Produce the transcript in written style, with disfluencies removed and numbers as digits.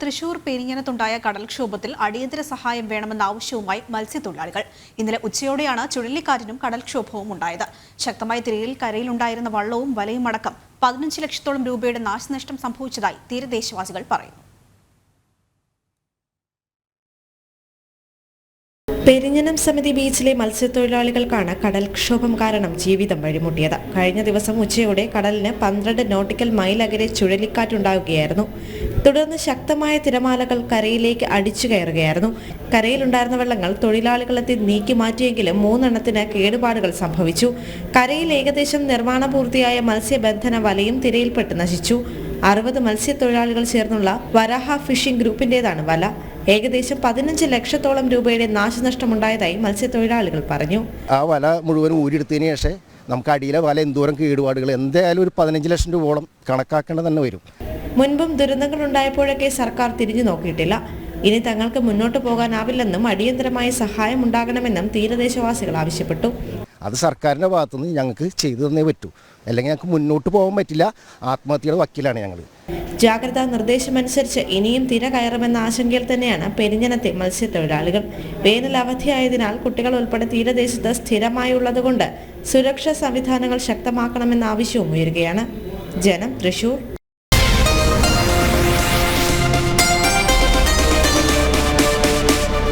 തൃശൂർ പെരിഞ്ഞനത്തുണ്ടായ കടൽക്ഷോഭത്തിൽ അടിയന്തര സഹായം വേണമെന്ന ആവശ്യവുമായി മത്സ്യത്തൊഴിലാളികൾ. ഇന്നലെ ഉച്ചയോടെയാണ് ചുഴലിക്കാറ്റിനും കടൽക്ഷോഭവും ഉണ്ടായത്. ശക്തമായ തിരയിൽ കരയിലുണ്ടായിരുന്ന വള്ളവും വലയും അടക്കം 15 ലക്ഷത്തോളം രൂപയുടെ നാശനഷ്ടം സംഭവിച്ചതായി തീരദേശവാസികൾ പറയുന്നു. പെരിഞ്ഞനം സമിതി ബീച്ചിലെ മത്സ്യത്തൊഴിലാളികൾക്കാണ് കടൽക്ഷോഭം കാരണം ജീവിതം വഴിമുട്ടിയത്. കഴിഞ്ഞ ദിവസം ഉച്ചയോടെ കടലിന് 12 നോട്ടിക്കൽ മൈൽ അകലെ ചുഴലിക്കാറ്റുണ്ടാവുകയായിരുന്നു. തുടർന്ന് ശക്തമായ തിരമാലകൾ കരയിലേക്ക് അടിച്ചു കയറുകയായിരുന്നു. കരയിലുണ്ടായിരുന്ന വെള്ളങ്ങൾ തൊഴിലാളികളെത്തി നീക്കി മാറ്റിയെങ്കിലും 3 എണ്ണത്തിന് കേടുപാടുകൾ സംഭവിച്ചു. കരയിൽ ഏകദേശം നിർമ്മാണ പൂർത്തിയായ മത്സ്യബന്ധന വലയും തിരയിൽപ്പെട്ട് നശിച്ചു. 60 മത്സ്യത്തൊഴിലാളികൾ ചേർന്നുള്ള വരാഹ ഫിഷിംഗ് ഗ്രൂപ്പിന്റേതാണ് വല. ഏകദേശം 15 ലക്ഷത്തോളം രൂപയുടെ നാശനഷ്ടമുണ്ടായതായി മത്സ്യത്തൊഴിലാളികൾ പറഞ്ഞു. ആ വല മുഴുവൻ ഊരിയെടുത്തതിന് ശേഷം നമുക്ക് അടിയിലെ വല എന്തോരം കേടുപാടുകൾ എന്തായാലും ഒരു 15 ലക്ഷം രൂപയോളം കണക്കാക്കേണ്ടത് തന്നെ വരും. മുൻപും ദുരന്തങ്ങൾ ഉണ്ടായപ്പോഴൊക്കെ സർക്കാർ തിരിഞ്ഞു നോക്കിയിട്ടില്ല. ഇനി തങ്ങൾക്ക് മുന്നോട്ട് പോകാനാവില്ലെന്നും അടിയന്തരമായ സഹായം ഉണ്ടാകണമെന്നും തീരദേശവാസികൾ ആവശ്യപ്പെട്ടു. അത് സർക്കാരിൻ്റെ ഭാഗത്തുനിന്ന് ഞങ്ങൾക്ക് ചെയ്തു തന്നേ പറ്റൂ, അല്ലെങ്കിൽ ഞങ്ങൾക്ക് മുന്നോട്ട് പോകാൻ പറ്റില്ല. ആത്മഹത്യയുടെ വക്കീലാണ് ഞങ്ങൾ. ജാഗ്രതാ നിർദ്ദേശമനുസരിച്ച് ഇനിയും തിര കയറുമെന്ന ആശങ്കയിൽ തന്നെയാണ് പെരിഞ്ഞനത്തെ മത്സ്യത്തൊഴിലാളികൾ. വേനൽ അവധിയായതിനാൽ കുട്ടികൾ ഉൾപ്പെടെ തീരദേശത്ത് സ്ഥിരമായുള്ളതുകൊണ്ട് സുരക്ഷാ സംവിധാനങ്ങൾ ശക്തമാക്കണമെന്ന ആവശ്യവും ഉയരുകയാണ്. ജനം, തൃശൂർ.